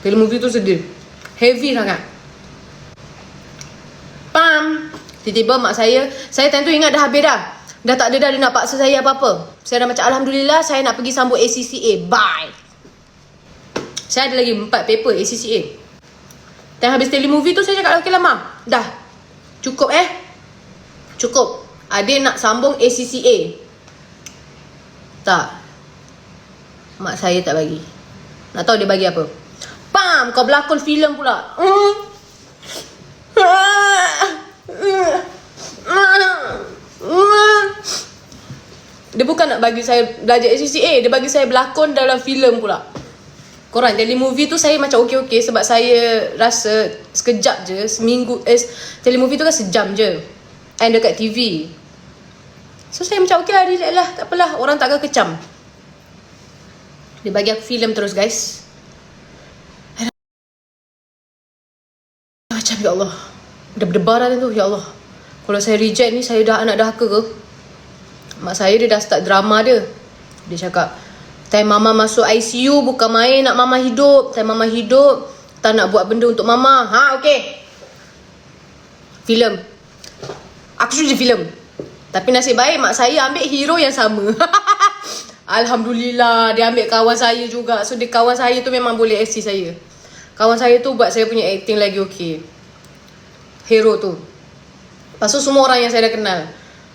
Telemovie tu sedih. Heavy sangat. Pam. Tiba-tiba mak saya time tu ingat dah habis dah. Dah tak ada dah dia nak paksa saya apa-apa. Saya dah macam alhamdulillah saya nak pergi sambut ACCA. Bye. Saya ada lagi 4 paper ACCA. Time habis telemovie tu saya cakap, okey lah mak. Dah. Cukup Cukup. Adik nak sambung ACCA. Tak. Mak saya tak bagi. Nak tahu dia bagi apa? Pam, kau berlakon filem pula. Dia bukan nak bagi saya belajar ACCA, dia bagi saya berlakon dalam filem pula. Korang, telemovie tu saya macam okey-okey sebab saya rasa sekejap je, seminggu. Telemovie tu kan sejam je. And dekat TV. So saya macam okey lah, relax lah, tak apalah, orang takkan kecam. Dia bagi aku filem terus guys. Macam ya Allah, dah berdebar dah tu, ya Allah. Kalau saya reject ni, saya dah anak dahaka ke? Mak saya dia dah start drama dia. Dia cakap, time mama masuk ICU bukan main nak mama hidup. Time mama hidup, tak nak buat benda untuk mama. Okey. Filem. Aku suruh filem. Tapi nasib baik mak saya ambil hero yang sama. Alhamdulillah, dia ambil kawan saya juga. So dia kawan saya tu memang boleh assist saya. Kawan saya tu buat saya punya acting lagi okey. Hero tu. Lepas tu semua orang yang saya dah kenal.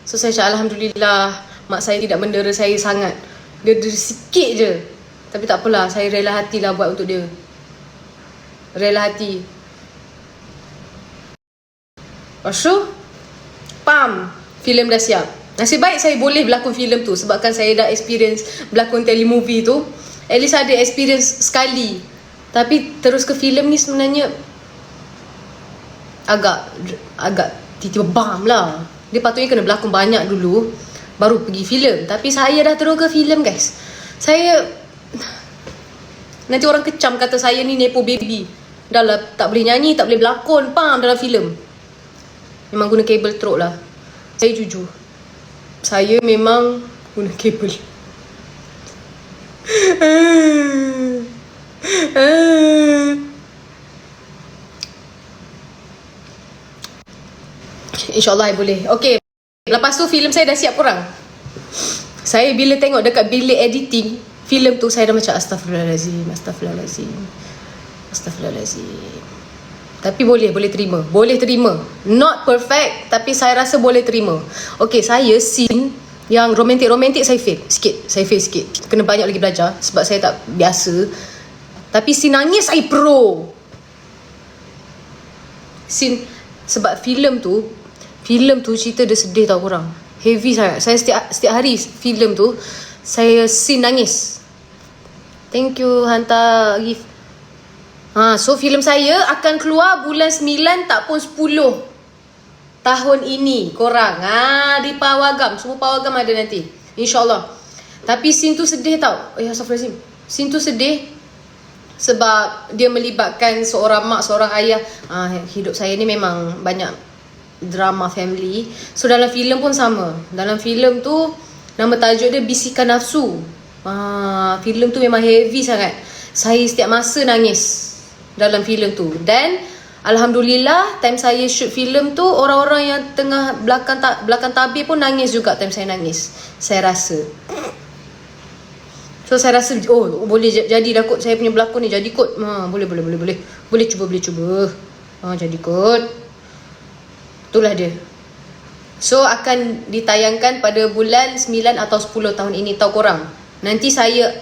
So saya cakap alhamdulillah, mak saya tidak mendera saya sangat. Dia sikit je. Tapi tak apalah, saya rela hatilah buat untuk dia. Rela hati. Lepas tu, pam, filem dah siap. Nasib baik saya boleh berlakon filem tu sebabkan saya dah experience berlakon telemovie tu. At least ada experience sekali. Tapi terus ke filem ni sebenarnya agak tiba-tiba bam lah. Dia patutnya kena berlakon banyak dulu baru pergi filem. Tapi saya dah terus ke filem guys. Saya nanti orang kecam kata saya ni nepo baby. Dah lah tak boleh nyanyi, tak boleh berlakon pam dalam filem. Memang guna kabel throat lah. Saya jujur, saya memang guna kabel. InsyaAllah I boleh. Okay, lepas tu filem saya dah siap korang. Saya bila tengok dekat bilik editing filem tu, saya dah macam Astaghfirullahalazim. Tapi boleh terima. Boleh terima. Not perfect, tapi saya rasa boleh terima. Okay, saya scene yang romantik saya fail sikit. Kena banyak lagi belajar sebab saya tak biasa. Tapi scene nangis saya pro. Scene, sebab filem tu cerita dia sedih tau korang. Heavy sangat. Saya setiap hari filem tu saya scene nangis. Thank you hantar gift. So filem saya akan keluar bulan 9 tak pun 10 tahun ini korang. Di Pawagam. Semua Pawagam ada nanti, InsyaAllah. Tapi scene tu sedih tau. Astaghfirullahaladzim. Scene tu sedih sebab dia melibatkan seorang mak, seorang ayah. Hidup saya ni memang banyak drama family. So dalam filem pun sama. Dalam filem tu nama tajuk dia Bisikan Nafsu. Filem tu memang heavy sangat. Saya setiap masa nangis dalam filem tu. Dan alhamdulillah time saya shoot filem tu, orang-orang yang tengah belakang tabir pun nangis juga time saya nangis. Saya rasa. So saya rasa boleh jadi dah kot saya punya berlakon ni. Jadi kot. Boleh cuba. Jadi kot. Itulah dia. So akan ditayangkan pada bulan 9 atau 10 tahun ini. Tahu korang. Nanti saya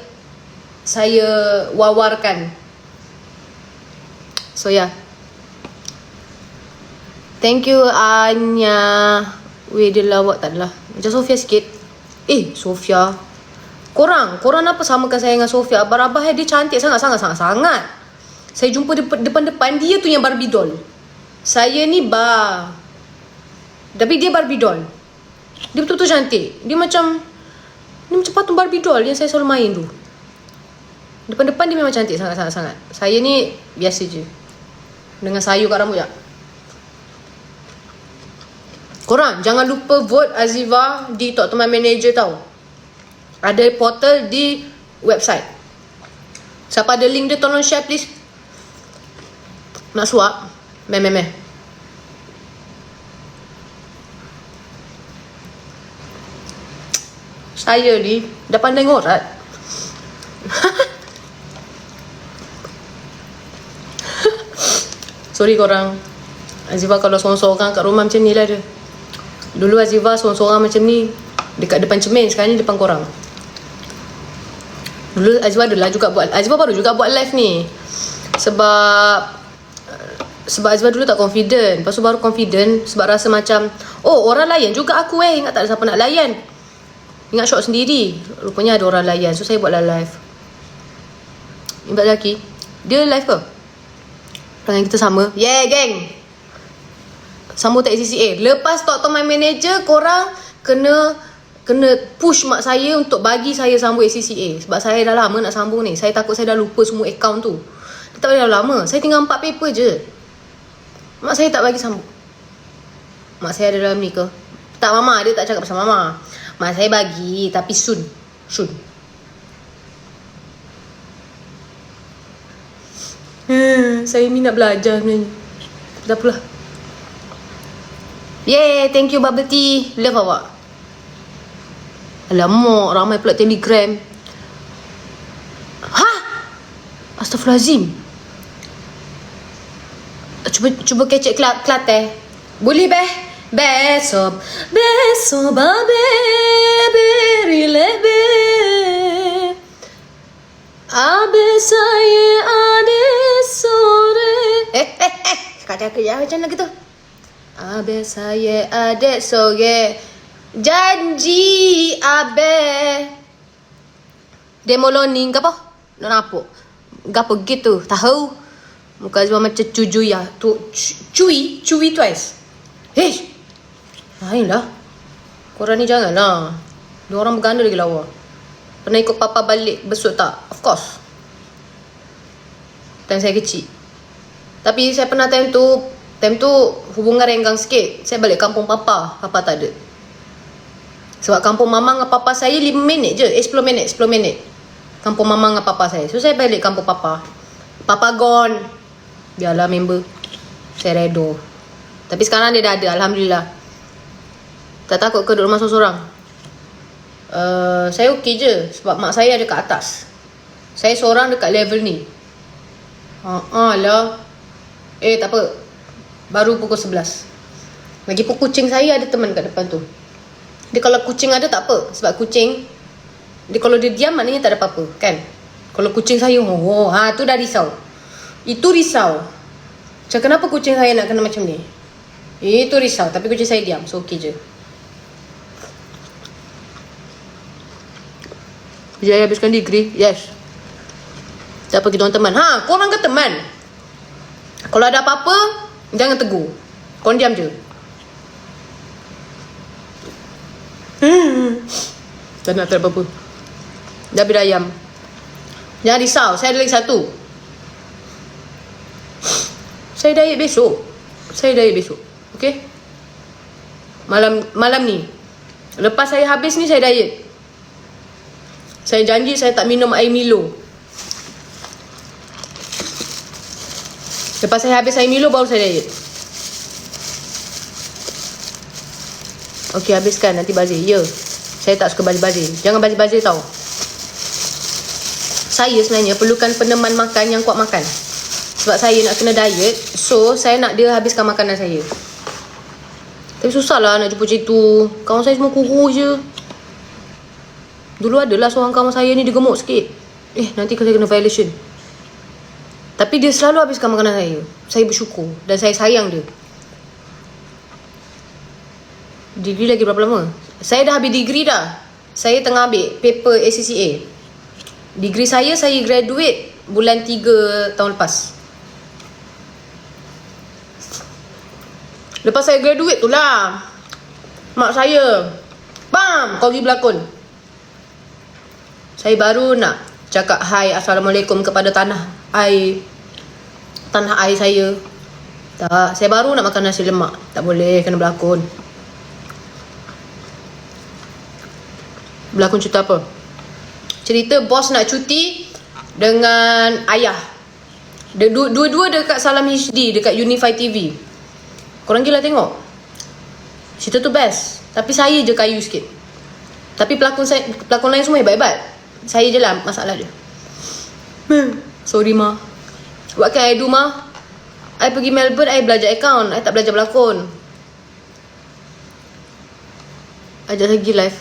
wawarkan. So yeah. Thank you Anya. Dia lawak tak adalah. Macam Sofia sikit. Sofia. Korang apa samakan saya dengan Sofia? Abah dia cantik sangat. Saya jumpa depan-depan, dia tu yang Barbie doll. Saya ni tapi dia Barbie doll. Dia betul-betul cantik. Dia macam patung Barbie doll yang saya selalu main tu. Depan-depan dia memang cantik sangat. Saya ni biasa je. Dengan sayu kat rambut je. Korang jangan lupa vote Aziva di Tok Teman Manager tau. Ada portal di website. Siapa ada link dia tolong share please. Nak suap? Meh. Saya ni dah pandai ngorat. Sorry korang. Azifa kalau seorang-seorang kat rumah macam ni lah dia. Dulu Azifa seorang-seorang macam ni dekat depan cermin, sekarang ni depan korang. Dulu Azifa baru juga buat live ni. Sebab Azifa dulu tak confident. Lepas tu baru confident sebab rasa macam, oh orang layan juga aku ingat tak ada siapa nak layan. Ingat shot sendiri. Rupanya ada orang layan. So saya buatlah live. Imbat lelaki, dia live ke? Perangai kita sama. Yeah gang. Sambung tak ACCA. Lepas talk to my manager, korang kena push mak saya untuk bagi saya sambung ACCA. Sebab saya dah lama nak sambung ni. Saya takut saya dah lupa semua akaun tu. Dia tak boleh dah lama. Saya tinggal 4 paper je. Mak saya tak bagi sambung. Mak saya ada dalam ni ke? Tak, mama. Dia tak cakap pasal mama. Mak saya bagi, tapi soon. Saya ni nak belajar sebenarnya. Tak apalah. Yay, thank you bubble tea. Love awak. Alamak, ramai pula Telegram. Ha? Astaghfirullahalazim. Cuba kecek Kelantan. Boleh beh? Besok babe berilebe. Abe saya ada sore. Kata kerja macam lagu tu. Abe saya ada sore. Janji abe. Demo learning ke apa? Nak nampak? Gapo gitu? Tahu? Muka Azwa macam cuju ya. Tu cuy twice. Hei. Lainlah. Korang ni janganlah. Dua orang berganda lagi lawa. Pernah ikut papa balik besok tak? Of course. Time saya kecil. Tapi saya pernah time tu hubungan renggang sikit. Saya balik kampung papa. Papa tak ada. Sebab kampung mama dengan papa saya 5 minit je. 10 minit. Kampung mama dengan papa saya. So saya balik kampung papa. Papa gone. Biarlah member. Saya redo. Tapi sekarang dia dah ada. Alhamdulillah. Tak takut ke duduk rumah seorang-seorang? Saya okey je. Sebab mak saya ada kat atas. Saya seorang dekat level ni. Lah. Tak apa. Baru pukul 11. Lagipun kucing saya ada teman kat depan tu. Dia kalau kucing ada tak apa. Sebab kucing, dia kalau dia diam maknanya tak ada apa-apa. Kan? Kalau kucing saya, tu dah risau. Itu risau. Macam kenapa kucing saya nak kena macam ni? Itu risau. Tapi kucing saya diam. So okey je. Saya habiskan degree. Yes. Tak apa kita orang teman. Korang ke teman? Kalau ada apa-apa, jangan tegur. Korang diam je. Tak nak apa-apa. Dah beda ayam. Jangan risau. Saya ada lagi satu. Saya diet besok. Okay? Malam ni. Lepas saya habis ni saya diet. Saya janji saya tak minum air Milo. Lepas saya habis air Milo baru saya diet. Okey, habiskan nanti bazir. Ya. Saya tak suka bazir-bazir. Jangan bazir-bazir tau. Saya sebenarnya perlukan peneman makan yang kuat makan. Sebab saya nak kena diet. So saya nak dia habiskan makanan saya. Tapi susah lah nak jumpa macam tu. Kawan saya semua kurus je. Dulu adalah seorang kawan saya ni dia gemuk sikit. Nanti saya kena violation. Tapi dia selalu habiskan makanan saya. Saya bersyukur. Dan saya sayang dia. Degree lagi berapa lama? Saya dah habis degree dah. Saya tengah ambil paper ACCA. Degree saya graduate bulan 3 tahun lepas. Lepas saya graduate tu lah, mak saya, bam, kau pergi berlakon. Saya baru nak cakap hai assalamualaikum kepada tanah air saya. Tak, saya baru nak makan nasi lemak. Tak boleh, kena berlakon. Berlakon cerita apa? Cerita bos nak cuti dengan ayah. Dua-dua dekat Salam HD, dekat Unify TV. Korang gila tengok. Cerita tu best. Tapi saya je kayu sikit. Tapi pelakon lain semua hebat-hebat. Saya je lah masalah dia. Sorry ma. What can I do ma? I pergi Melbourne, I belajar account, I tak belajar berlakon. Ajak saya pergi live.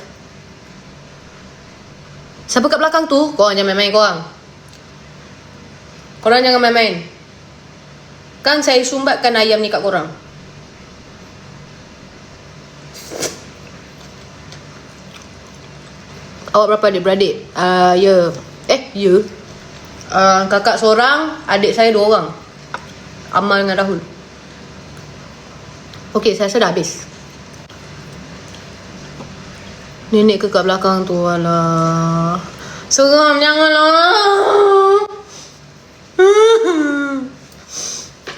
Siapa kat belakang tu? Korang jangan main-main korang. Korang jangan main-main. Kan saya sumbatkan ayam ni kat korang. Awak berapa adik-beradik? Ya. Ya. Kakak seorang, adik saya 2 orang. Amal dengan Rahul. Okey, saya rasa dah habis. Nenek ke kat belakang tu, alah. Seram, janganlah.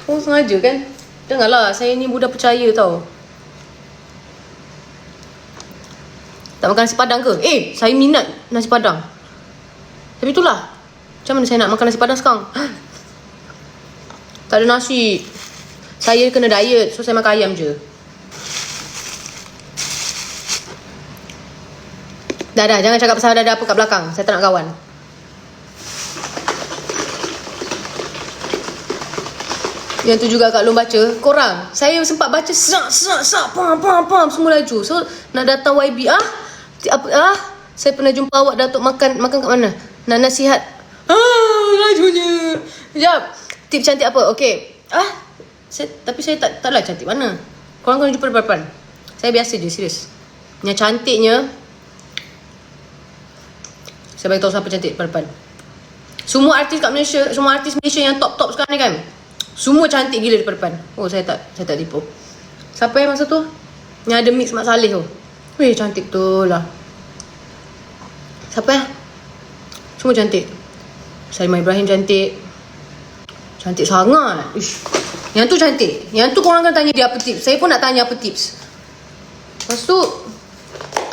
Oh, sengaja kan? Dengarlah, saya ni budak percaya tau. Tak makan nasi padang ke? Saya minat nasi padang. Tapi itulah, macam mana saya nak makan nasi padang sekarang? Tak ada nasi. Saya kena diet, so saya makan ayam je. Dah, jangan cakap pasal ada apa kat belakang. Saya tak nak kawan. Yang tu juga kat Long baca. Korang, saya sempat baca serak, pam, semua laju. So, nak datang YB, saya pernah jumpa awak Datuk makan kat mana? Nak nasihat. Lajunya. Sekejap. Tip cantik apa? Okey. Tapi saya taklah cantik mana. Korang kena jumpa depan. Saya biasa je, serius. Yang cantiknya, saya bagi tahu siapa cantik depan. Semua artis kat Malaysia, semua artis Malaysia yang top sekarang ni kan, semua cantik gila depan. Oh, saya tak tipu. Siapa yang masa tu? Yang ada mix Mak Saleh tu. Weh, cantik tu lah. Siapa ya? Semua cantik. Salimah Ibrahim cantik. Cantik sangat. Ish. Yang tu cantik. Yang tu korang kan tanya dia apa tips. Saya pun nak tanya apa tips. Lepas tu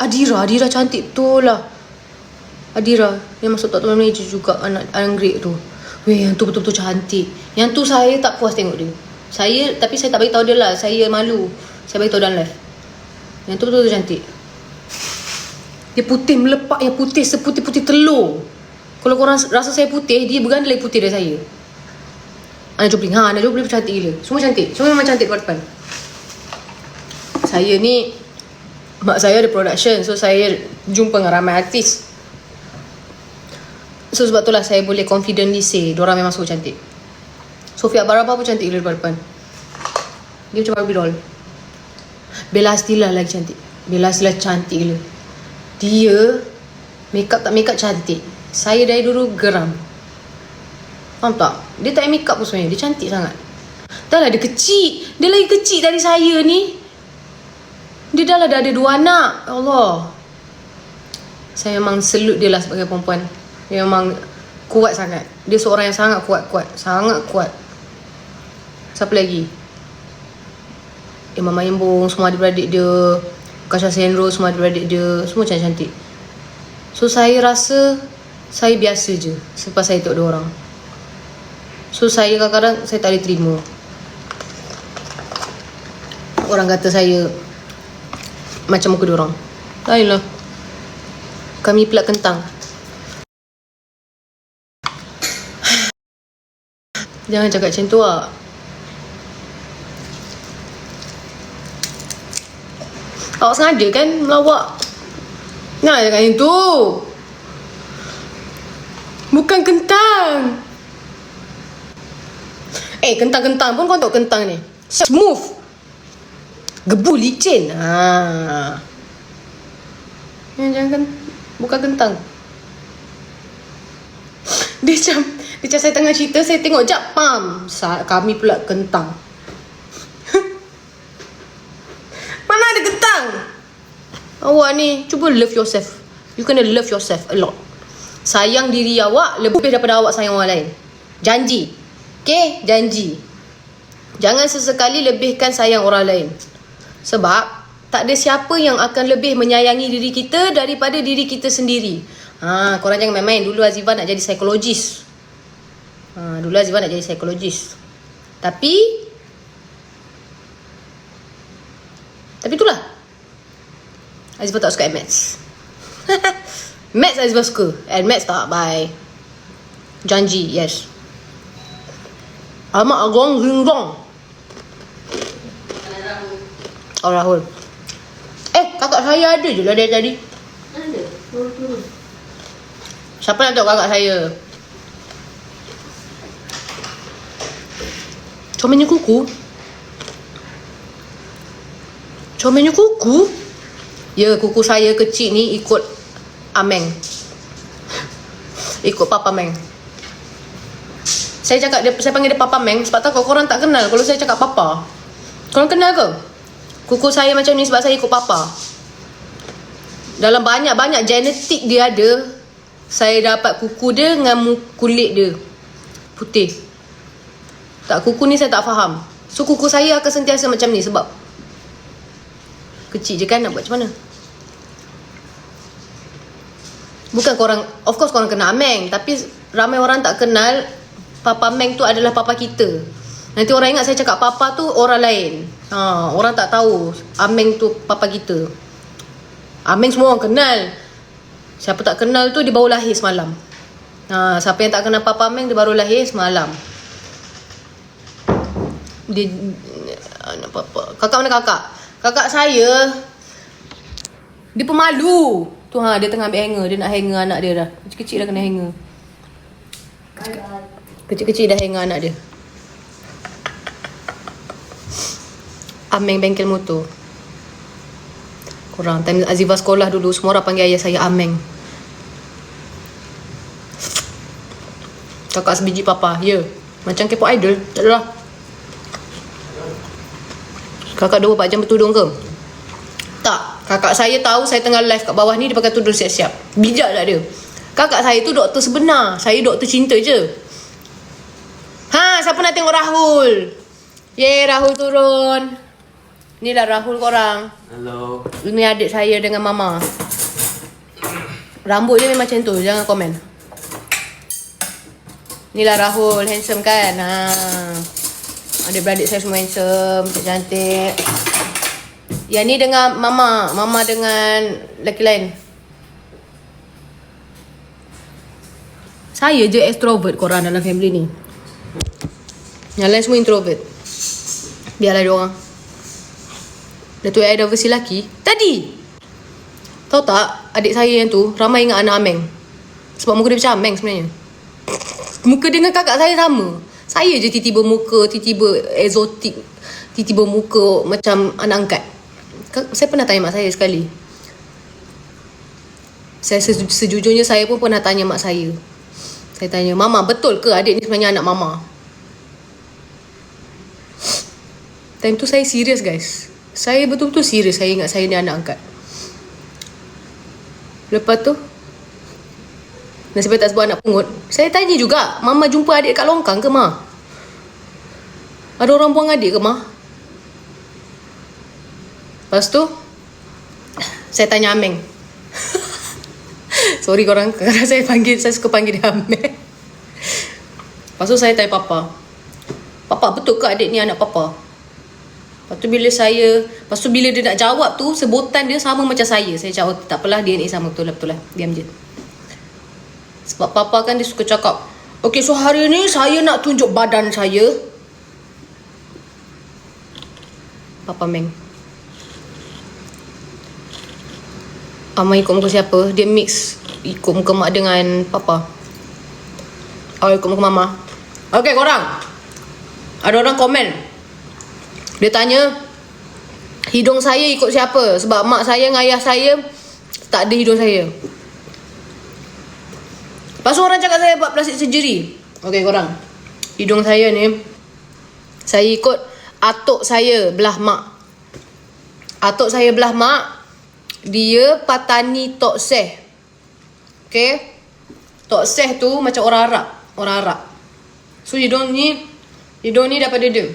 Adira cantik betul lah. Adira yang masuk top manager juga, anak Anggrek tu. Weh, yang tu betul-betul cantik. Yang tu saya tak puas tengok dia. Tapi saya tak bagi tahu dia lah. Saya malu. Saya bagi tahu dalam live. Yang tu betul-betul cantik. Dia putih melepak, yang putih seputih-putih telur. Kalau korang rasa saya putih, dia berganda lagi putih dari saya. Ana Jopling. Ana Jopling cantik gila. Semua cantik. Semua memang cantik depan. Saya ni, mak saya ada production. So saya jumpa dengan ramai artis. So sebab itulah saya boleh confidently say diorang memang semua cantik. Sofia Baraba pun cantik gila depan. Dia macam Barbie doll. Bella Stila lagi cantik. Bella Stila cantik gila. Dia makeup tak makeup cantik. Saya dari dulu geram. Faham tak? Dia tak make up pun sebenarnya. Dia cantik sangat. Dah lah dia kecil. Dia lagi kecil dari saya ni. Dia dah ada 2 anak. Ya Allah. Saya memang salute dia lah sebagai perempuan. Dia memang kuat sangat. Dia seorang yang sangat kuat. Sangat kuat. Siapa lagi? Mama Yembong, semua adik-beradik dia. Kasha Senro, semua adik-beradik dia. Semua cantik-cantik. So saya rasa saya biasa je selepas saya tengok 2 orang. So saya kadang-kadang saya tak boleh terima orang kata saya macam muka 2 orang. Lainlah. Kami pelak kentang. Jangan cakap macam tu lah. Awak sengaja kan melawak? Jangan cakap macam tu. Bukan kentang. Kentang-kentang pun kau tahu kentang ni smooth. Gebu licin. Jangan, bukan kentang. Dia macam saya tengah cerita, saya tengok jap, pam, kami pula kentang. Mana ada kentang? Awak ni cuba love yourself. You kena love yourself a lot. Sayang diri awak lebih daripada awak sayang orang lain. Janji. Okay? Janji. Jangan sesekali lebihkan sayang orang lain. Sebab tak ada siapa yang akan lebih menyayangi diri kita daripada diri kita sendiri. Korang jangan main-main. Dulu Azifah nak jadi psikologis. Dulu Azifah nak jadi psikologis. Tapi itulah, Azifah tak suka maths. Maths Azifah suka, and maths tak by Janji. Yes. Alamak, agong ringgong. Rahul. Kakak saya ada je lah dari tadi. Ada. Turun. Siapa nak tengok kakak saya? Comelnya kuku. Ya, kuku saya kecil ni ikut Ameng. Ikut Papa Meng. Saya panggil dia Papa Meng sebab tahu korang tak kenal kalau saya cakap Papa. Korang kenal ke? Kuku saya macam ni sebab saya ikut Papa. Dalam banyak-banyak genetik dia ada, saya dapat kuku dia dengan kulit dia putih. Tak, kuku ni saya tak faham. So kuku saya akan sentiasa macam ni sebab kecil je kan, nak buat macam mana? Bukan korang, of course korang kenal Ameng, tapi ramai orang tak kenal Papa Meng tu adalah papa kita. Nanti orang ingat saya cakap papa tu orang lain. Orang tak tahu Ameng tu papa kita. Ameng semua orang kenal. Siapa tak kenal tu dia baru lahir semalam. Siapa yang tak kenal Papa Ameng, dia baru lahir semalam. Dia anak papa. Kakak mana kakak? Kakak saya dia pemalu. Tu dia tengah ambil hanger, dia nak hanger anak dia dah. Kecil-kecil dah kena hanger. Kecil-kecil dah hanger anak dia. Ameng bengkel motor. Korang time Azifah sekolah dulu, semua orang panggil ayah saya Ameng. Kakak sebiji papa. Ya, macam K-pop idol. Tak adalah. Kakak 24 jam bertudung ke? Tak. Kakak saya tahu saya tengah live kat bawah ni, dia pakai tudung siap-siap. Bijak tak dia? Kakak saya tu doktor sebenar. Saya doktor cinta je. Siapa nak tengok Rahul? Yeay, Rahul turun. Inilah Rahul korang. Hello. Ini adik saya dengan mama. Rambut dia memang macam tu. Jangan komen. Inilah Rahul. Handsome kan? Adik-beradik saya semua handsome. Cantik. Yang ni dengan mama. Mama dengan lelaki lain. Saya je extrovert korang dalam family ni. Yang lain semua introvert. Biarlah diorang. Datuk ada versi lelaki. Tadi tahu tak, adik saya yang tu ramai ingat anak Ameng. Sebab muka dia macam Ameng sebenarnya. Muka dia dengan kakak saya sama. Saya je tiba-tiba muka, tiba-tiba exotic, tiba-tiba muka macam anak angkat. Saya pernah tanya mak saya sekali. Saya sejujurnya saya pun pernah tanya mak saya. Saya tanya, Mama, betul ke adik ni sebenarnya anak Mama? Time tu saya serius guys. Saya betul-betul serius. Saya ingat saya ni anak angkat. Lepas tu, nasib baik tak sebut anak pungut. Saya tanya juga, Mama jumpa adik kat longkang ke, Ma? Ada orang buang adik ke, Ma? Lepas tu, saya tanya Ameng. Sorry korang, kerana saya suka panggil dia Ameng. Lepas tu saya tanya Papa. Papa, betul ke adik ni anak Papa? Lepas tu bila dia nak jawab tu, sebutan dia sama macam saya. Saya cakap, tak apalah, DNA sama, betul lah. Diam je. Sebab Papa kan dia suka cakap, okay, so hari ni saya nak tunjuk badan saya. Papa Meng. Ama ikut muka siapa? Dia mix ikut muka mak dengan Papa. Ikut muka Mama. Okay korang, ada orang komen. Dia tanya, hidung saya ikut siapa? Sebab mak saya dengan ayah saya tak ada hidung saya. Lepas tu orang cakap saya buat plastik surgery. Okay korang, hidung saya ni, saya ikut atuk saya belah mak. Atuk saya belah mak, dia Patani Tok Seh. Okay, Tok Seh tu macam orang Arab. So hidung ni daripada dia.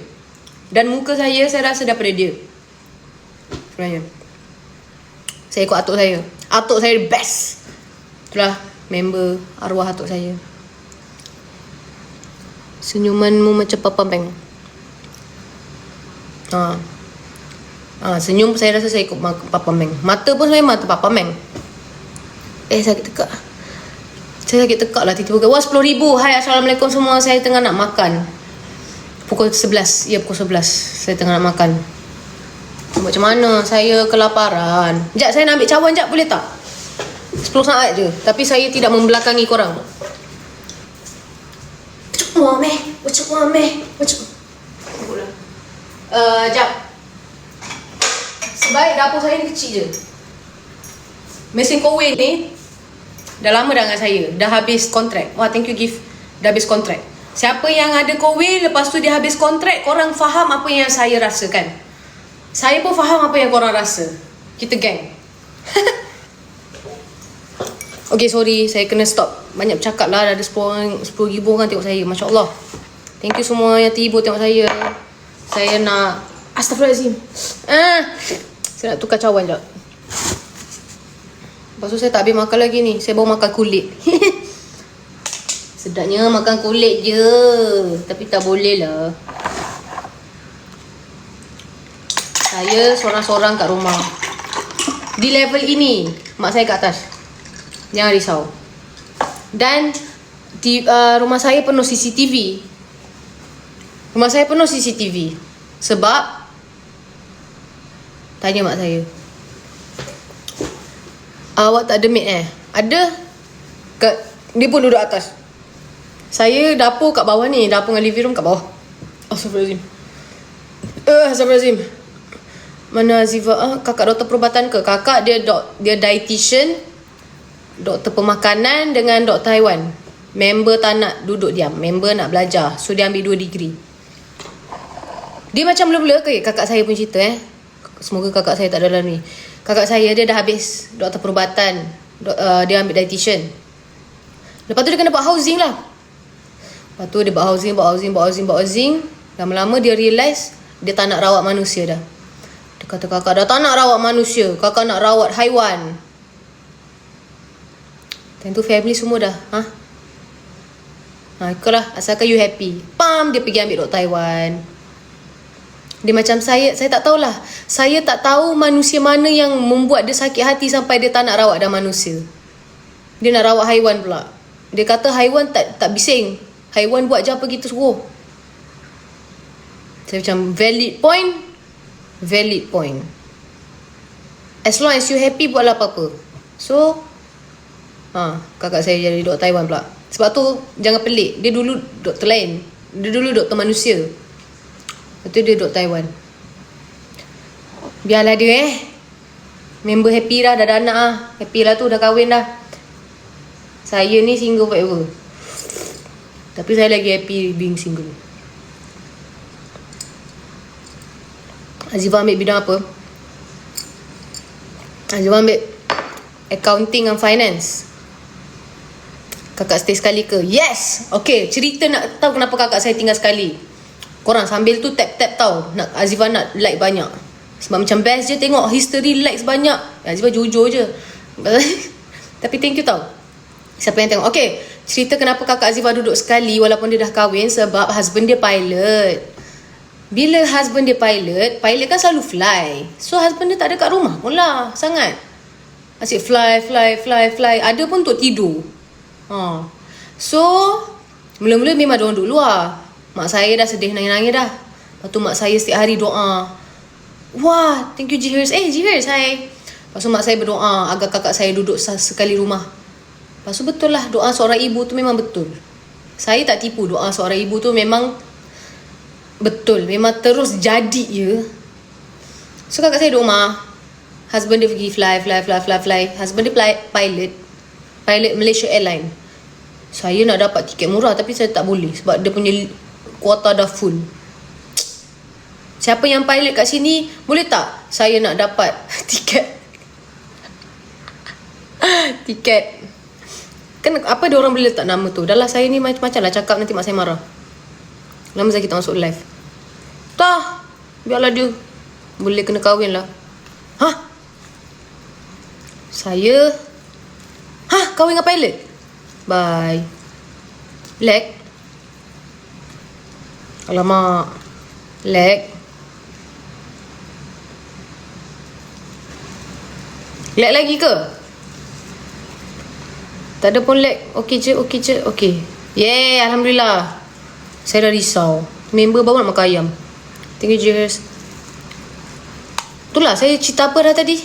Dan muka saya rasa daripada dia. Sebenarnya saya ikut atuk saya. Atuk saya best. Itulah member arwah atuk saya. Senyumanmu macam Papa Meng. Senyum saya rasa saya ikut Papa Meng. Mata pun saya mata Papa Meng. Sakit tekak. Saya sakit tekak lah tiba-tiba. Wah, 10,000. Hai, Assalamualaikum semua. Saya tengah nak makan. Pukul 11. Ya, pukul 11. Saya tengah nak makan. Macam mana? Saya kelaparan. Sekejap, saya nak ambil cawan sekejap. Boleh tak? 10 saat je. Tapi saya tidak membelakangi korang. Sekejap. Sebaik dapur saya ni kecil je. Mesin kowe ni dah lama dah dengan saya. Dah habis kontrak. Wah, thank you gift. Dah habis kontrak. Siapa yang ada kowe lepas tu dia habis kontrak, korang faham apa yang saya rasakan. Saya pun faham apa yang korang rasa. Kita gang. Okay, sorry. Saya kena stop. Banyak bercakap lah. Dah ada 10,000 orang tengok saya. Masya Allah. Thank you semua yang tiba tengok saya. Saya nak... Astaghfirullahaladzim. Saya nak tukar cawan sekejap. Lepas tu saya tak habis makan lagi ni. Saya baru makan kulit. Sedapnya makan kulit je. Tapi tak boleh lah. Saya sorang-sorang kat rumah. Di level ini mak saya kat atas. Jangan risau. Dan di rumah saya penuh CCTV. Rumah saya penuh CCTV. Sebab tanya mak saya, awak tak ada maid Ada. Dia pun duduk atas. Saya dapur kat bawah ni. Dapur dengan living room kat bawah. Astagfirullahaladzim. Astagfirullahaladzim. Mana Azifa? Kakak doktor perubatan ke? Kakak dia dietitian, doktor pemakanan dengan doktor haiwan. Member tak nak duduk diam. Member nak belajar. So dia ambil 2 degree. Dia macam mula-mula ke kakak saya pun cerita Semoga kakak saya tak ada dalam ni. Kakak saya dia dah habis doktor perubatan. Dia ambil dietitian. Lepas tu dia kena buat housing lah. Lepas tu dia buat housing. Lama-lama dia realise dia tak nak rawat manusia dah. Dia kata kakak dah tak nak rawat manusia. Kakak nak rawat haiwan. Tentu family semua dah. Itulah. Asalkan you happy. Dia pergi ambil doktor haiwan. Dia macam saya tak tahulah. Saya tak tahu manusia mana yang membuat dia sakit hati sampai dia tak nak rawat dah manusia. Dia nak rawat haiwan pula. Dia kata haiwan tak bising. Haiwan buat je apa kita suruh. Saya macam valid point. As long as you happy, buatlah apa-apa. So kakak saya jadi doktor haiwan pula. Sebab tu jangan pelik. Dia dulu doktor lain. Dia dulu doktor manusia. Lepas tu dia doktor haiwan. Biarlah dia member happy dah. Dah ada anak lah. Happy lah tu. Dah kahwin dah. Saya ni single forever. Tapi saya lagi happy being single. Azifah ambil bidang apa? Azifah ambil accounting and finance. Kakak stay sekali ke? Yes! Okay, cerita nak tahu kenapa kakak saya tinggal sekali. Korang sambil tu tap-tap tau. Azifah nak like banyak. Sebab macam best je tengok history likes banyak. Azifah jujur je. Tapi thank you tau. Siapa yang tengok. Okay, cerita kenapa kakak Azifah duduk sekali walaupun dia dah kahwin. Sebab husband dia pilot. Bila husband dia pilot kan selalu fly. So husband dia tak ada kat rumah pun lah. Sangat. Asyik fly. Ada pun untuk tidur. So mula-mula memang diorang duduk luar. Mak saya dah sedih nangis-nangis dah. Lepas tu mak saya setiap hari doa. Wah, thank you Jihers. Jihers, hai. Lepas tu mak saya berdoa agar kakak saya duduk sekali rumah. Lepas tu betul lah, doa seorang ibu tu memang betul. Saya tak tipu, doa seorang ibu tu memang betul. Memang terus jadi je. So kakak saya duduk rumah. Husband dia pergi fly. Husband dia pilot Malaysia Airlines. Saya nak dapat tiket murah tapi saya tak boleh sebab dia punya kuota dah full. Siapa yang pilot kat sini, boleh tak saya nak dapat tiket? Kan apa dia orang boleh letak nama tu? Dah lah saya ni macam-macam lah cakap, nanti mak saya marah. Lama saya kita masuk live. Biarlah dia. Boleh kena kahwin lah. Saya kahwin dengan pilot? Bye. Black. Alamak. Lag. Lag lagi ke? Tak ada pun lag. Okey je. Okey. Yeay, Alhamdulillah. Saya dah risau. Member baru nak makan ayam. Thank you, Cheers. Itulah, saya cerita apa dah tadi?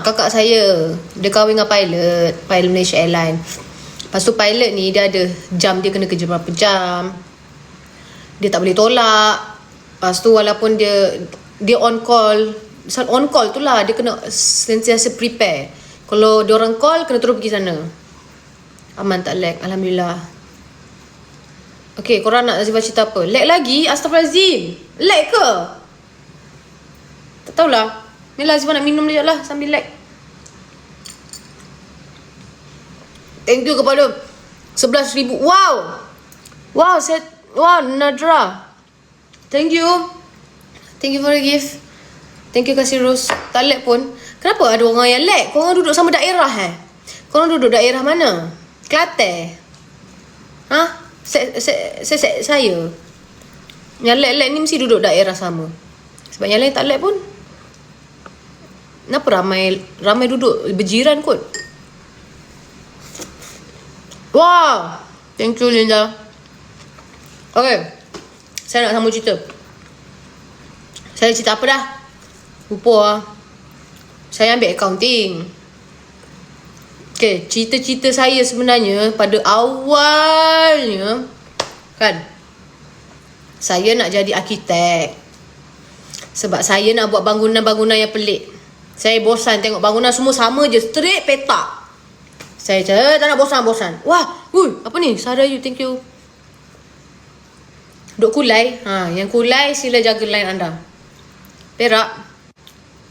Kakak saya. Dia kahwin dengan pilot Malaysia Airlines. Lepas tu pilot ni, dia ada jam dia kena kerja berapa jam. Dia tak boleh tolak. Lepas tu walaupun dia on call. On call tu lah, dia kena sentiasa prepare. Kalau dia orang call, kena terus pergi sana. Aman tak lag, Alhamdulillah. Okay, korang nak Azifah cerita apa? Lag lagi? Astaghfirullahaladzim. Lag ke? Tak tahulah. Ni lah Azifah nak minum sekejap lah sambil lag. Thank you kepada 11,000. Wow, Nadra. Thank you for the gift. Thank you kasih Rose. Tak lag pun. Kenapa ada orang yang lag? Korang duduk sama daerah Korang duduk daerah mana? Kelantan? Saya yang lag ni mesti duduk daerah sama. Sebab yang lain tak lag pun. Kenapa ramai duduk berjiran kot? Wow, thank you Linda. Okay, saya nak sambung cerita. Saya cerita apa dah? Lupa lah. Saya ambil accounting. Okay, cerita-cerita saya sebenarnya pada awalnya kan, saya nak jadi arkitek. Sebab saya nak buat bangunan-bangunan yang pelik. Saya bosan tengok bangunan semua sama je, straight petak. Saya tak nak bosan. Wah, apa ni? Sarah you, thank you. Duk kulai. Yang kulai sila jaga line anda. Perak.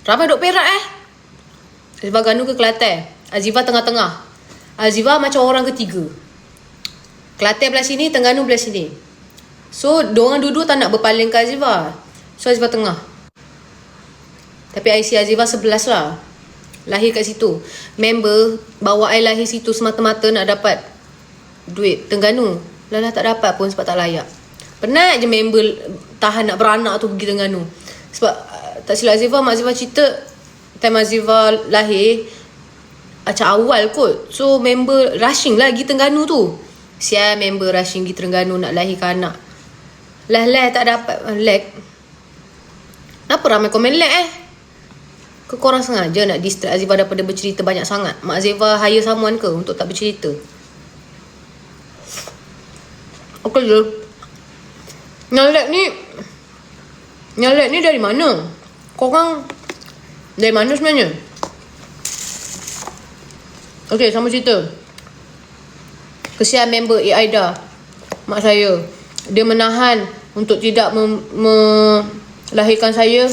Ramai duk Perak Azifah Ganu ke Kelantan. Azifah tengah-tengah. Azifah macam orang ketiga. Kelantan belah sini, Terengganu belah sini. So, diorang duduk tak nak berpaling ke Azifah. So, Azifah tengah. Tapi IC Azifah 11 lah. Lahir kat situ. Member bawa I lahir situ semata-mata nak dapat duit Terengganu. Lah tak dapat pun sebab tak layak. Penat je member tahan nak beranak tu pergi Terengganu. Sebab tak silap Azifah, mak Azifah cerita time Azifah lahir macam awal kot. So member rushing lah pergi Terengganu tu. Sial member rushing pergi Terengganu nak lahirkan anak. Lah tak dapat lag. Kenapa ramai komen lag ke korang sengaja nak distract Azifah daripada bercerita banyak sangat? Mak Azifah hire someone ke untuk tak bercerita? Okay je. Yang lag ni dari mana? Korang dari mana sebenarnya? Okay, sama cerita. Kesian member Aida, mak saya. Dia menahan untuk tidak melahirkan saya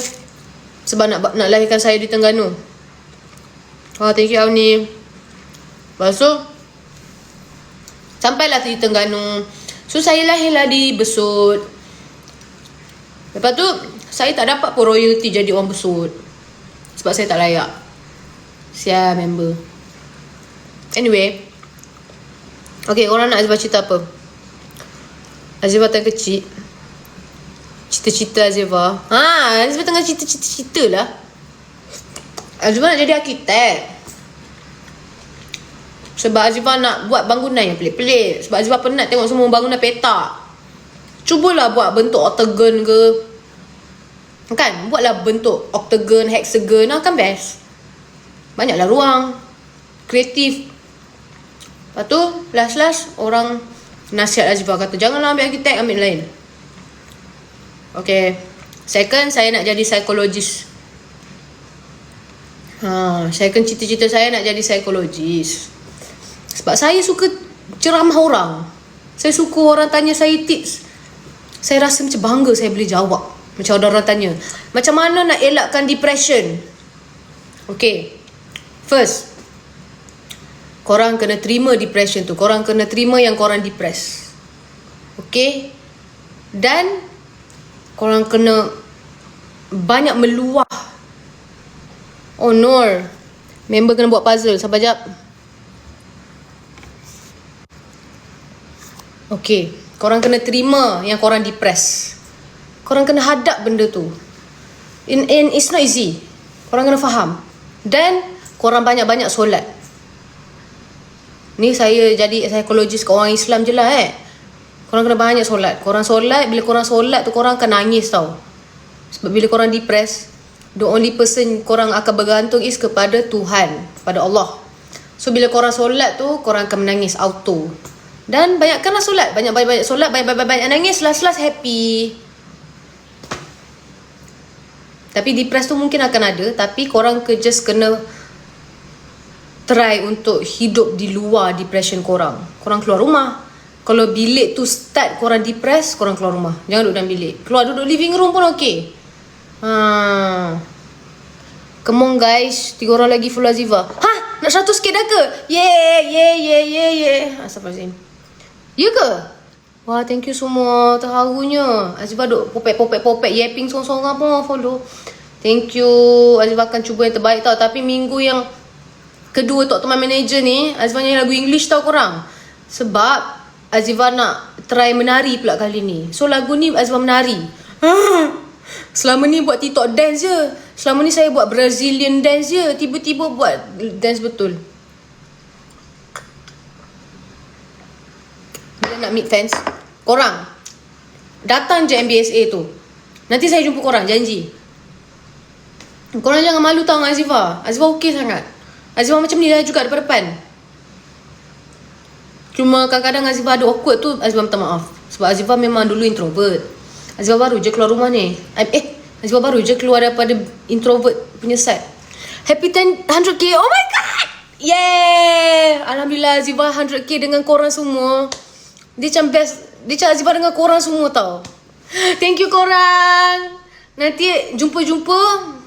sebab nak lahirkan saya di Terengganu. Thank you Awni. Lepas tu sampailah di Terengganu. So saya lahirlah di Besut. Lepas tu saya tak dapat pun royalty jadi orang Besut sebab saya tak layak. Sial member. Anyway, okay, orang nak Azifah cerita apa? Azifah time kecil, cita-cita Azifah. Azifah tengah cerita lah. Azifah nak jadi arkitek. Sebab Azifah nak buat bangunan yang pelik-pelik. Sebab Azifah penat tengok semua bangunan petak. Cubalah buat bentuk octagon ke. Kan? Buatlah bentuk octagon, hexagon. Kan best. Banyaklah ruang. Kreatif. Lepas tu, last orang nasihat Azifah kata, janganlah ambil arkitek, ambil lain. Okay. Second, saya nak jadi psikologis. Second cita-cita saya nak jadi psikologis. Sebab saya suka ceramah orang. Saya suka orang tanya saya tips. Saya rasa macam bangga saya boleh jawab. Macam orang tanya, macam mana nak elakkan depression? Okay. First, korang kena terima depression tu. Korang kena terima yang korang depress. Okay. Dan korang kena banyak meluah. Oh Nur, member kena buat puzzle. Sabar jap. Okay, Korang kena terima yang korang depress. Korang kena hadap benda tu. And it's not easy. Korang kena faham. Dan korang banyak-banyak solat. Ni saya jadi psikologis ke orang Islam je lah Korang kena banyak solat. Korang solat, bila korang solat tu korang akan nangis tau. Sebab bila korang depress, the only person korang akan bergantung is kepada Tuhan, kepada Allah. So bila korang solat tu, korang akan menangis auto. Dan banyakkanlah solat. Banyak-banyak solat, banyak-banyak nangis, last-last happy. Tapi depress tu mungkin akan ada, tapi korang just kena try untuk hidup di luar depression korang. Korang keluar rumah. Kalau bilik tu start korang depress, korang keluar rumah. Jangan duduk dalam bilik. Keluar duduk living room pun okey. Come on guys, 3 orang lagi full Aziva. Nak 100k dah ke? Yeah. Astagfirullahaladzim. Ya ke? Wah, thank you semua. Terharunya. Aziva duk popek. Yapping sorang-sorang pun follow. Thank you. Aziva akan cuba yang terbaik tau. Tapi minggu yang kedua Talk to My Manager ni, Aziva nyanyi lagu English tau korang. Sebab Aziva nak try menari pula kali ni. So lagu ni Aziva menari. Selama ni buat TikTok dance je. Selama ni saya buat Brazilian dance je. Tiba-tiba buat dance betul. Bila nak meet fans, korang datang je MBSA tu. Nanti saya jumpa korang, janji. Korang jangan malu tau dengan Aziva. Aziva okey sangat. Aziva macam ni lah juga depan-depan. Cuma kadang-kadang Aziva ada awkward tu, Aziva minta maaf. Sebab Aziva memang dulu introvert. Aziva baru je keluar rumah ni. Aziva baru je keluar daripada introvert punya side. Happy 100k. Oh my god. Yeah. Alhamdulillah Aziva 100k dengan korang semua. Dia macam best. Dia macam Aziva dengan korang semua tau. Thank you korang. Nanti jumpa-jumpa,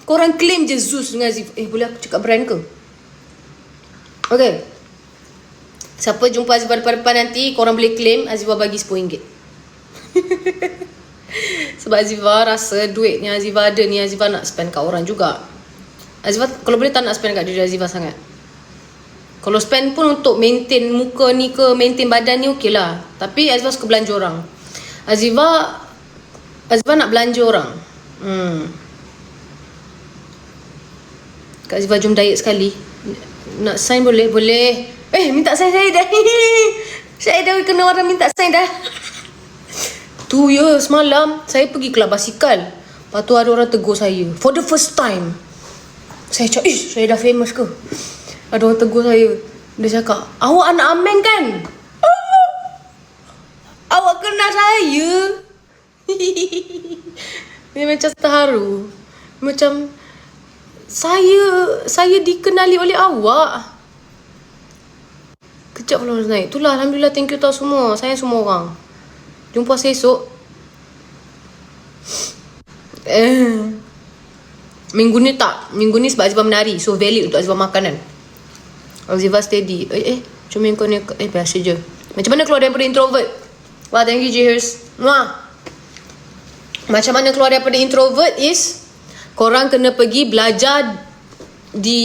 korang claim je Zeus dengan Aziva. Boleh aku cakap brand ke? Okay. Siapa jumpa Aziva depan-depan nanti, korang boleh claim. Aziva bagi RM10. Sebab Aziva rasa duit yang Aziva ada ni, Aziva nak spend kat orang juga. Aziva kalau boleh tak nak spend kat diri Aziva sangat. Kalau spend pun untuk maintain muka ni ke, maintain badan ni okey lah. Tapi Aziva suka belanja orang. Aziva nak belanja orang. Kak Aziva jom diet sekali. Nak sign boleh? Boleh. Minta sign saya dah. Saya dah kena orang minta sign dah. Tu ya, semalam saya pergi kelab basikal. Lepas tu ada orang tegur saya. For the first time. Saya cakap, saya dah famous ke? Ada orang tegur saya. Dia cakap, awak anak Ameng kan? Awak kenal saya? Dia macam terharu. Macam, saya dikenali oleh awak. Kejap followers naik. Itulah, Alhamdulillah, thank you tau semua. Sayang semua orang. Jumpa saya esok. Minggu ni tak. Minggu ni sebab Aziva menari. So valid untuk Aziva makanan. Aziva steady. Cuma kau ni biasa je. Macam mana keluar daripada introvert? Wah, thank you Jihers. Macam mana keluar daripada introvert is, korang kena pergi belajar di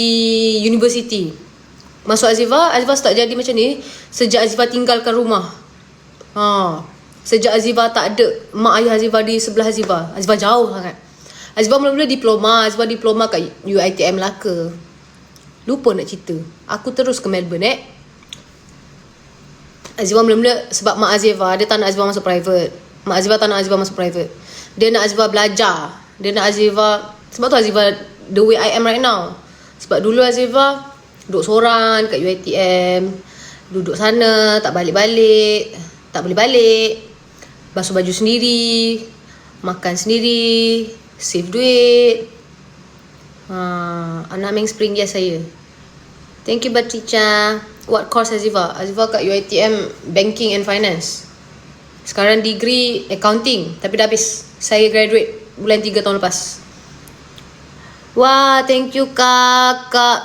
university. Masuk Aziva start jadi macam ni sejak Aziva tinggalkan rumah. Sejak Aziva tak ada mak ayah Aziva di sebelah Aziva. Aziva jauh sangat. Aziva mula-mula diploma. Aziva diploma kat UiTM Melaka. Lupa nak cerita. Aku terus ke Melbourne Aziva mula-mula sebab mak Aziva, dia tak nak Aziva masuk private. Mak Aziva tak nak Aziva masuk private. Dia nak Aziva belajar. Dia nak Aziva, sebab tu Aziva the way I am right now. Sebab dulu Aziva duduk seorang kat UiTM. Duduk sana, tak balik-balik. Tak boleh balik. Basuh baju sendiri, makan sendiri, save duit. Anak Meng Spring, yes saya. Thank you Batica. What course Aziva? Aziva kat UiTM Banking and Finance. Sekarang degree accounting, tapi dah habis. Saya graduate bulan 3 tahun lepas. Wah, thank you kakak.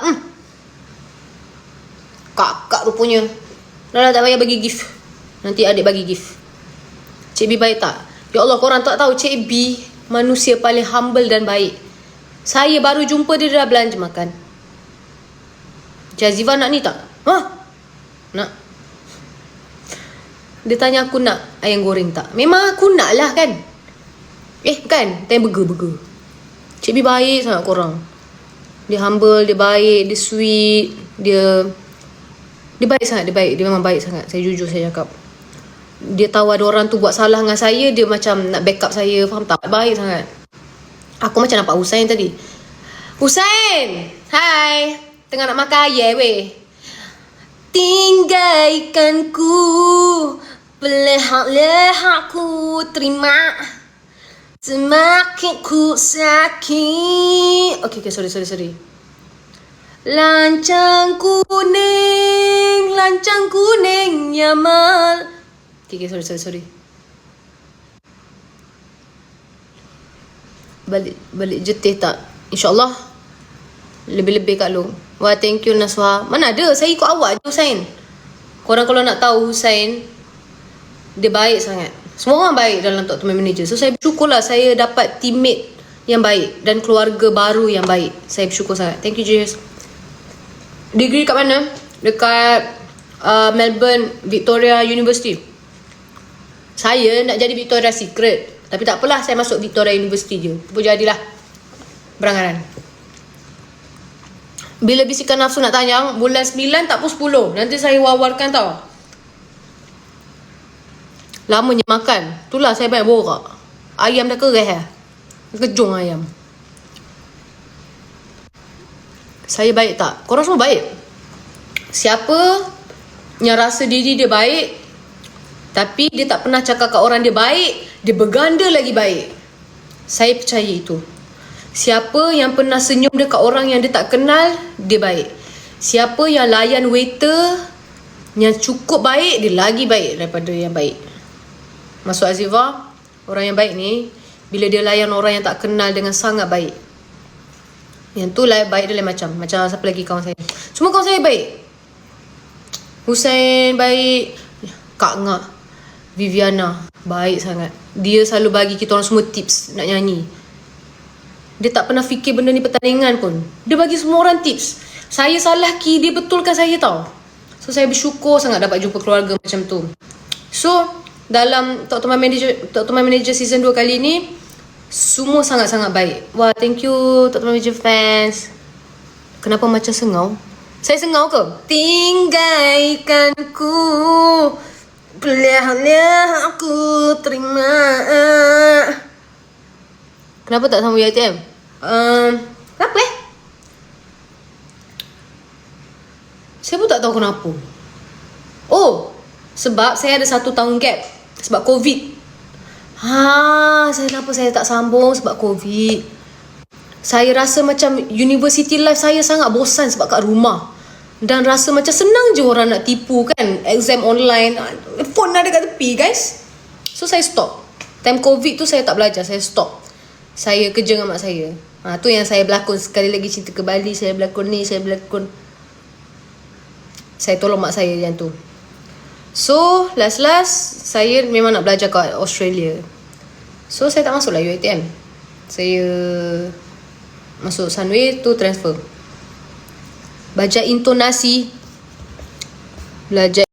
Kakak rupanya. Dah tak payah bagi gift. Nanti adik bagi gift. Cik B baik tak? Ya Allah, korang tak tahu Cik B manusia paling humble dan baik. Saya baru jumpa dia dah belanja makan. Cik Aziva nak ni tak? Nak. Dia tanya aku nak ayam goreng tak. Memang aku nak lah kan. Bukan. Tanya burger. Cik B baik sangat korang. Dia humble, dia baik, dia sweet. Dia baik sangat, dia baik. Dia memang baik sangat. Saya jujur saya cakap. Dia tahu ada orang tu buat salah dengan saya, dia macam nak backup saya. Faham tak? Baik sangat. Aku macam nampak Husain tadi. Husain! Hai! Tengah nak makan ayam weh. Tinggalkanku, pelehak-lehakku terima. Semakin ku sakit. Okay, sorry. Lancang kuning Yamal. Okay, sorry. Balik jetih tak? InsyaAllah lebih-lebih Kak Long. Wah, thank you Naswa. Mana ada, saya ikut awak je Husain. Korang kalau nak tahu Husain, dia baik sangat. Semua orang baik dalam Talk to My Manager. So saya bersyukur lah saya dapat teammate yang baik dan keluarga baru yang baik. Saya bersyukur sangat. Thank you Jess. Degree kat mana? Dekat Melbourne Victoria University. Saya nak jadi Victoria Secret, tapi tak apalah, saya masuk Victoria University je. Pun jadilah berangaran. Bila bisikan nafsu nak tanya, bulan 9 tak pun 10. Nanti saya wawarkan tau. Lamanya makan. Itulah saya banyak borak. Ayam dah kereh lah. Kejung ayam. Saya baik tak? Korang semua baik. Siapa yang rasa diri dia baik, tapi dia tak pernah cakap kat orang dia baik, dia berganda lagi baik. Saya percaya itu. Siapa yang pernah senyum dekat orang yang dia tak kenal, dia baik. Siapa yang layan waiter yang cukup baik, dia lagi baik daripada yang baik. Masuk Azifa, orang yang baik ni, bila dia layan orang yang tak kenal dengan sangat baik. Yang tu lah baik dia lain macam. Macam siapa lagi kawan saya. Semua kawan saya baik. Husain baik. Kak Ngak, Viviana baik sangat. Dia selalu bagi kita orang semua tips nak nyanyi. Dia tak pernah fikir benda ni pertandingan pun. Dia bagi semua orang tips. Saya salah key, dia betulkan saya tau. So saya bersyukur sangat dapat jumpa keluarga macam tu. So dalam Talk to My Manager season 2 kali ni, semua sangat-sangat baik. Wah, thank you Talk to My Manager fans. Kenapa macam sengau? Saya sengau ke? Tinggalkanku, pelihara aku terima. Kenapa tak sama UiTM? Kenapa saya pun tak tahu kenapa. Oh, sebab saya ada 1 tahun gap. Sebab COVID. Kenapa saya tak sambung? Sebab COVID. Saya rasa macam university life saya sangat bosan sebab kat rumah. Dan rasa macam senang je orang nak tipu kan. Exam online. Phone ada kat tepi guys. So saya stop. Time COVID tu saya tak belajar. Saya stop. Saya kerja dengan mak saya. Tu yang saya berlakon. Sekali lagi Cinta ke Bali. Saya berlakon ni. Saya tolong mak saya yang tu. So last saya memang nak belajar kat Australia. So saya tak masuk lah UiTM. Saya masuk Sunway tu transfer. Belajar intonasi, belajar